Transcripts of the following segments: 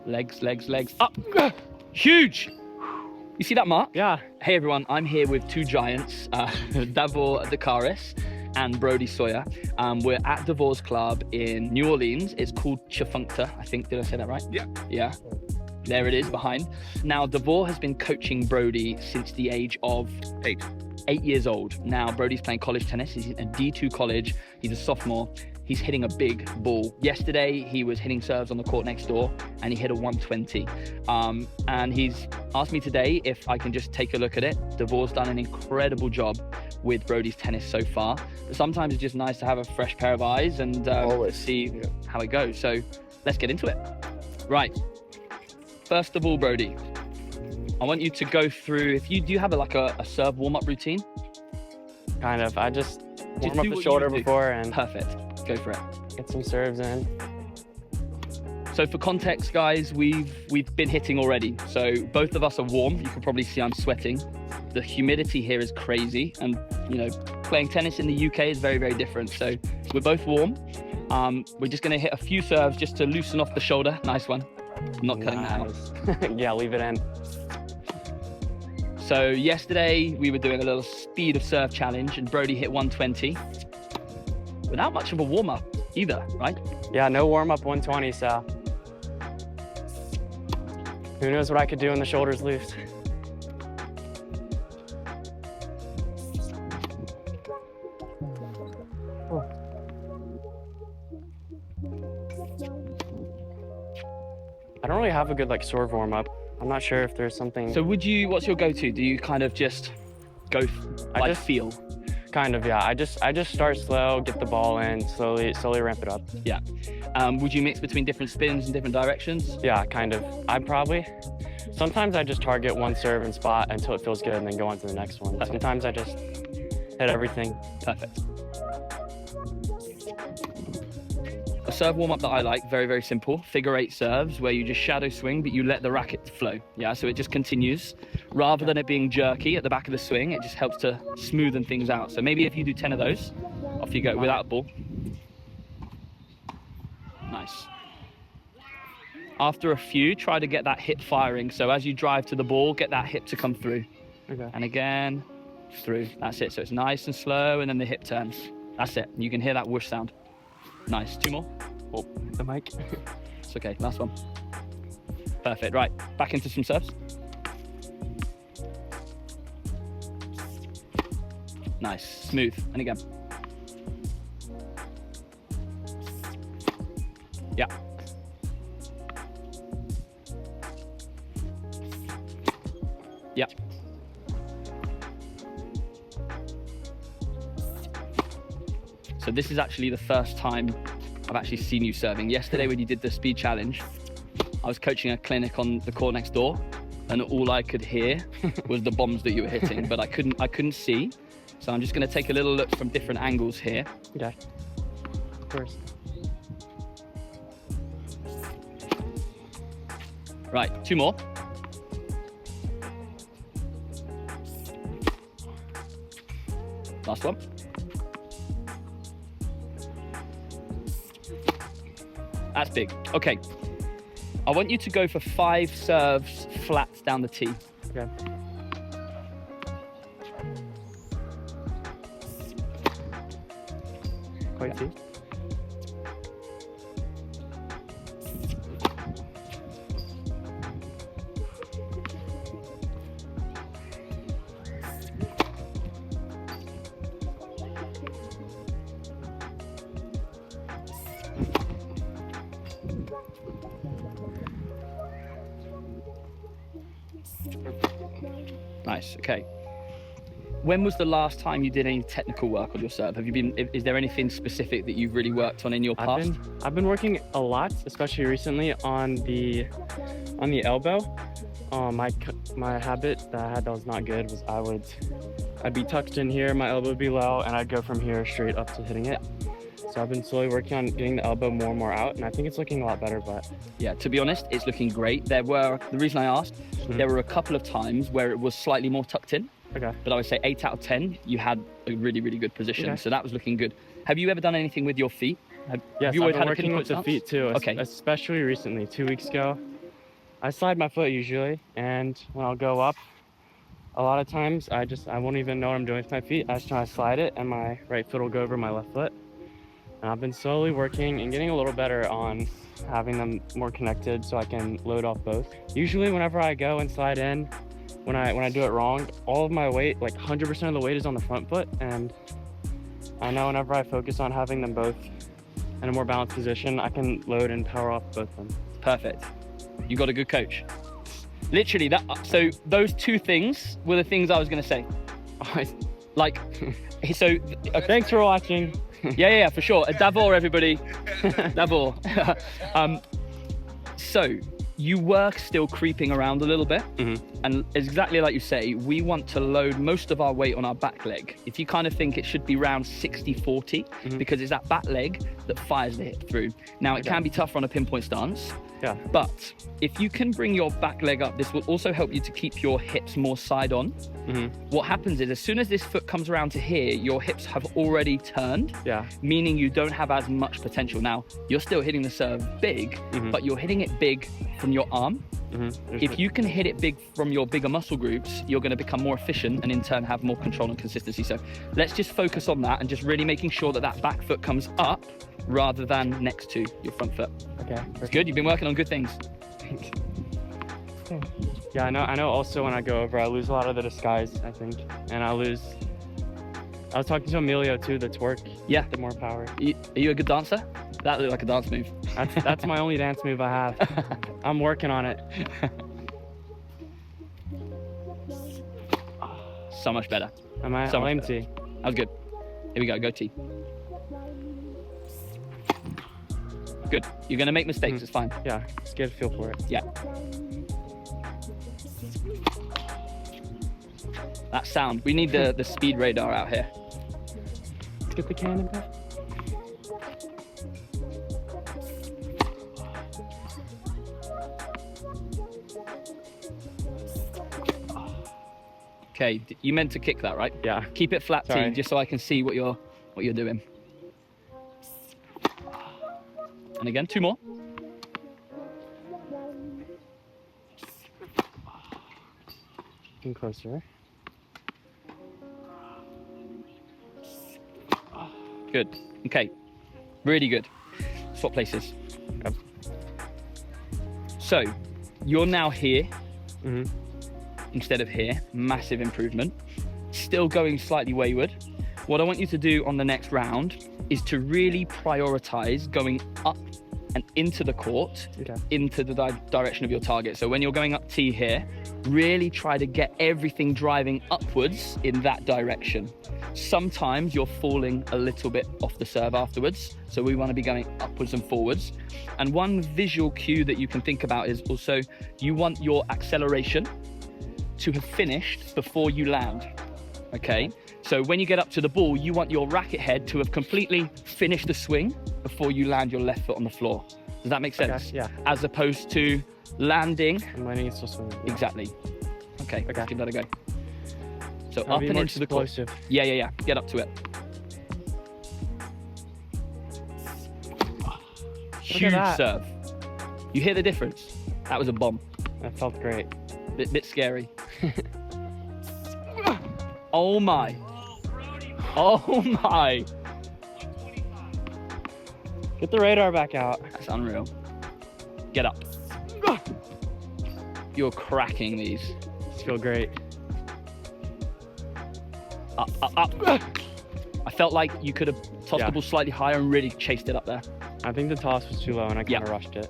Legs, legs, legs. Up. Huge. You see that, Mark? Yeah. Hey, everyone. I'm here with two giants, Davor and Brody Sawyer. We're at Davor's club in New Orleans. It's called Tchefuncta, I think. Did I say that right? Yeah. Yeah. There it is behind. Now, Davor has been coaching Brody since the age of 8 years old. Now, Brody's playing college tennis. He's in a D2 college. He's a sophomore. He's hitting a big ball. Yesterday, he was hitting serves on the court next door, and he hit a 120. And he's asked me today if I can just take a look at it. Davor's done an incredible job with Brody's tennis so far. But sometimes it's just nice to have a fresh pair of eyes and see how it goes. So let's get into it. Right. First of all, Brody, I want you to go through, do you have a serve warm-up routine? Kind of. I just warm up do the what shoulder you do. before and Perfect. Go for it. get some serves in. So for context, guys, we've been hitting already. So both of us are warm. You can probably see I'm sweating. The humidity here is crazy. And, playing tennis in the UK is very, very different. So we're both warm. We're just going to hit a few serves just to loosen off the shoulder. Nice one. I'm not cutting that out. Yeah, leave it in. So yesterday we were doing a little speed of serve challenge and Brody hit 120 without much of a warm-up either, right? Yeah, no warm-up 120, so who knows what I could do when the shoulder's loose. I don't really have a good serve warm-up. I'm not sure if there's something. So what's your go-to? Do you kind of just go feel? Kind of, yeah. I just start slow, get the ball in, slowly ramp it up. Yeah. Would you mix between different spins and different directions? Yeah, kind of. Sometimes I just target one serve and spot until it feels good and then go on to the next one. Perfect. Sometimes I just hit everything. Perfect. A serve warm-up that I like, very, very simple. Figure 8 serves where you just shadow swing, but you let the racket flow. Yeah, so it just continues. Rather than it being jerky at the back of the swing, it just helps to smoothen things out. So maybe if you do 10 of those, off you go without a ball. Nice. After a few, try to get that hip firing. So as you drive to the ball, get that hip to come through. Okay. And again, through. That's it. So it's nice and slow, and then the hip turns. That's it. You can hear that whoosh sound. Nice. 2 more. Oh, the mic. It's okay. Last one. Perfect. Right. Back into some serves. Nice. Smooth. And again. Yeah. Yeah. So this is actually the first time I've actually seen you serving. Yesterday when you did the speed challenge, I was coaching a clinic on the court next door, and all I could hear was the bombs that you were hitting, but I couldn't see. So I'm just going to take a little look from different angles here. Okay. Of course. Right, 2 more. Last one. That's big. Okay. I want you to go for 5 serves flat down the tee. Okay. Quite deep. Nice, okay. When was the last time you did any technical work on your serve? Is there anything specific that you've really worked on in your past? I've been working a lot, especially recently on the elbow. My habit that I had that was not good was I'd be tucked in here, my elbow would be low, and I'd go from here straight up to hitting it. So I've been slowly working on getting the elbow more and more out, and I think it's looking a lot better, but... Yeah, to be honest, it's looking great. The reason I asked, there were a couple of times where it was slightly more tucked in. Okay. But I would say 8 out of 10, you had a really, really good position. Okay. So that was looking good. Have you ever done anything with your feet? Yes, you I've always been had a working pinpoint with the stance? feet too, Okay. especially recently. 2 weeks ago, I slide my foot usually, and when I'll go up, a lot of times I won't even know what I'm doing with my feet. I just try to slide it, and my right foot will go over my left foot. And I've been slowly working and getting a little better on having them more connected so I can load off both. Usually whenever I go and slide in, when I do it wrong, all of my weight, like 100% of the weight is on the front foot, and I know whenever I focus on having them both in a more balanced position, I can load and power off both of them. Perfect. You got a good coach. Literally that. So those two things were the things I was going to say. Like, so. Thanks for watching. Yeah, for sure. Davor, everybody. Davor. So you were still creeping around a little bit. And exactly like you say, we want to load most of our weight on our back leg. If you kind of think it should be around 60-40, because it's that back leg that fires the hip through. Now, it can be tougher on a pinpoint stance. Yeah. But if you can bring your back leg up, this will also help you to keep your hips more side on. What happens is as soon as this foot comes around to here, your hips have already turned, meaning you don't have as much potential. Now, you're still hitting the serve big, but you're hitting it big from your arm. If you can hit it big from your bigger muscle groups, you're going to become more efficient and in turn have more control and consistency. So let's just focus on that and just really making sure that that back foot comes up rather than next to your front foot. Okay. It's good. You've been working on good things. Yeah, I know also when I go over, I lose a lot of the disguise, I think. And I was talking to Emilio too, the twerk. Yeah. The more power. Are you a good dancer? That looked like a dance move. That's my only dance move I have. I'm working on it. So much better. I'll aim T. That was good. Here we go, go T. Good. You're going to make mistakes, it's fine. Yeah, just get a feel for it. Yeah. That sound. We need the speed radar out here. Let's get the cannon back. Okay, you meant to kick that, right? Yeah. Keep it flat T, just so I can see what you're doing. And again, two more. Getting closer. Good. Okay. Really good. Swap places. Yep. So, you're now here instead of here. Massive improvement. Still going slightly wayward. What I want you to do on the next round is to really prioritize going up and into the court, into the direction of your target. So when you're going up T here, really try to get everything driving upwards in that direction. Sometimes you're falling a little bit off the serve afterwards, so we want to be going upwards and forwards. And one visual cue that you can think about is also you want your acceleration to have finished before you land, okay? So when you get up to the ball, you want your racket head to have completely finished the swing before you land your left foot on the floor. Does that make sense? Okay, yeah. As opposed to landing. And landing is still swinging. Yeah. Exactly. Okay, let's give that a go. So That'll up and into the court. Yeah. Get up to it. Huge serve. You hear the difference? That was a bomb. That felt great. Bit scary. Oh my. Oh my. Get the radar back out. That's unreal. Get up. You're cracking these. These feel great. Up, up, up. I felt like you could have tossed the ball slightly higher and really chased it up there. I think the toss was too low and I kind of rushed it.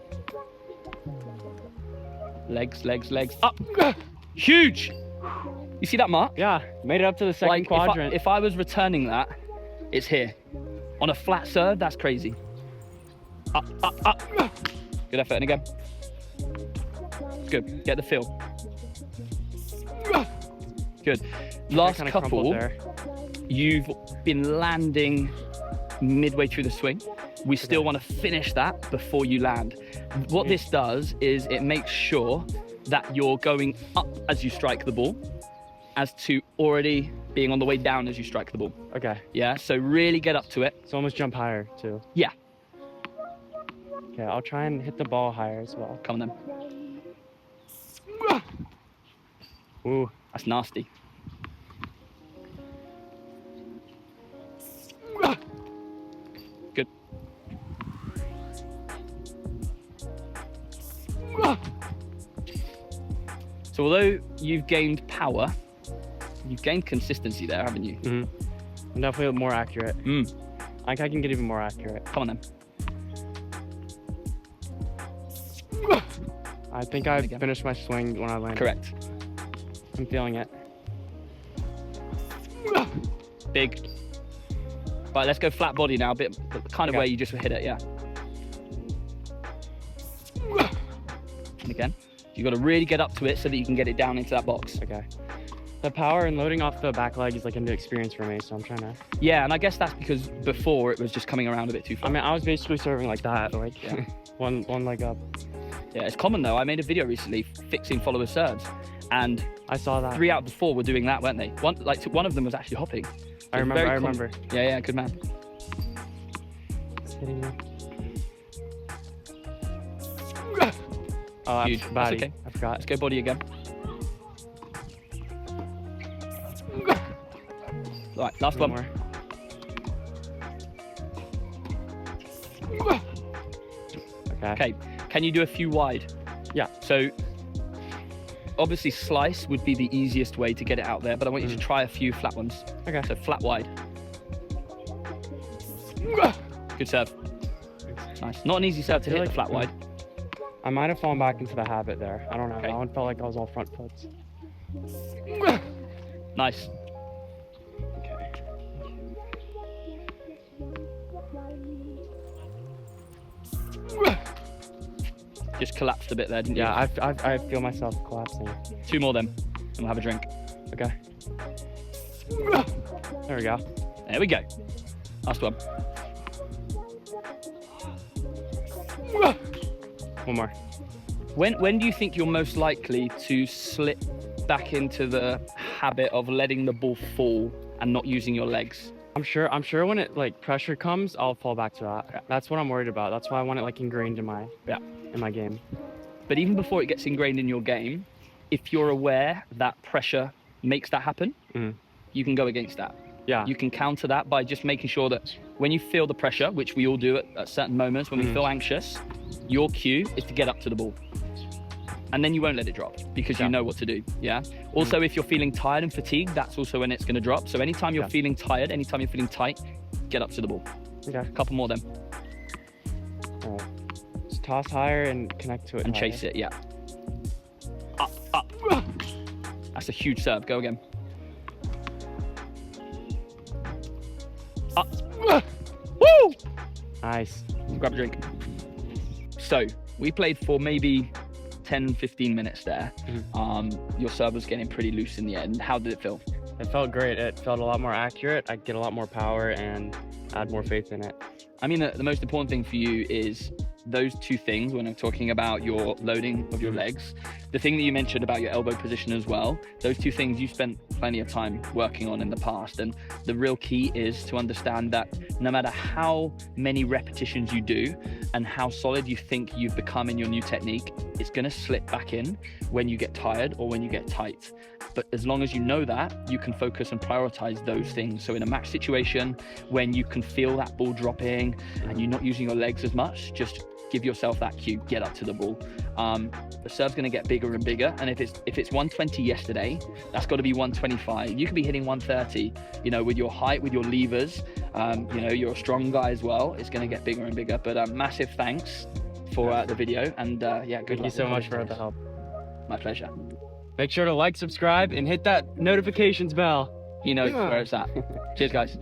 Legs, legs, legs. Up. Huge. You see that mark? Yeah, made it up to the second quadrant. If I was returning that, it's here. On a flat serve, that's crazy. Up, up, up. Good effort, and again. Good, get the feel. Good. Last couple, you've been landing midway through the swing. We still want to finish that before you land. What this does is it makes sure that you're going up as you strike the ball, as to already being on the way down as you strike the ball. Okay. Yeah, so really get up to it. So almost jump higher too. Yeah. Okay, I'll try and hit the ball higher as well. Come on then. Ooh. That's nasty. Good. So although you've gained power, you've gained consistency there, haven't you? Mm-hmm. I'm definitely more accurate. I think I can get even more accurate. Come on then. I think I finished my swing when I landed. Correct. I'm feeling it. Big. Right, let's go flat body now. Bit the kind of way you just hit it, yeah. And again, you got to really get up to it so that you can get it down into that box. Okay. The power and loading off the back leg is like a new experience for me, so I'm trying to. Yeah, and I guess that's because before it was just coming around a bit too far. I mean, I was basically serving like that, like one leg up. Yeah, it's common though. I made a video recently fixing follower serves, and I saw that. 3 out of the 4 were doing that, weren't they? One of them was actually hopping. I remember. Yeah, good man. It's hitting me. Oh, Huge. that's That's body. okay. I forgot. Let's go body again. Right, last one. More. Okay. Can you do a few wide? Yeah. So obviously slice would be the easiest way to get it out there, but I want you to try a few flat ones. Okay. So flat wide. Good serve. Nice. Not an easy serve to hit the flat wide. I might have fallen back into the habit there. I don't know. Okay. That one felt like I was all front foots. Nice. Just collapsed a bit there, didn't you? Yeah, I feel myself collapsing. 2 more then, and we'll have a drink. Okay. There we go. There we go. Last one. One more. When do you think you're most likely to slip back into the habit of letting the ball fall and not using your legs? I'm sure when it like pressure comes, I'll fall back to that. Yeah. That's what I'm worried about. That's why I want it like ingrained in my game. But even before it gets ingrained in your game, if you're aware that pressure makes that happen, you can go against that. Yeah. You can counter that by just making sure that when you feel the pressure, which we all do at certain moments when we feel anxious, your cue is to get up to the ball. And then you won't let it drop because you know what to do, yeah? Also, if you're feeling tired and fatigued, that's also when it's gonna drop. So anytime you're feeling tired, anytime you're feeling tight, get up to the ball. Okay. A couple more then. All right. Just toss higher and connect to it. And chase it, yeah. Up. That's a huge serve, go again. Up. Woo! Nice. Grab a drink. So, we played for maybe 10-15 minutes there. Your serve was getting pretty loose in the end. How did it feel? It felt great. It felt a lot more accurate. I get a lot more power and add more faith in it. I mean, the most important thing for you is those 2 things when I'm talking about your loading of your legs. The thing that you mentioned about your elbow position as well, those 2 things you spent plenty of time working on in the past. And the real key is to understand that no matter how many repetitions you do and how solid you think you've become in your new technique, it's going to slip back in when you get tired or when you get tight. But as long as you know that, you can focus and prioritize those things. So in a match situation, when you can feel that ball dropping and you're not using your legs as much, just give yourself that cue, get up to the ball. The serve's going to get bigger and bigger. And if it's 120 yesterday, that's got to be 125. You could be hitting 130, you know, with your height, with your levers. You know, you're a strong guy as well. It's going to get bigger and bigger. But massive thanks for the video. And yeah, good luck. Thank you so much for the help. My pleasure. Make sure to like, subscribe, and hit that notifications bell. He knows where it's at. Cheers, guys.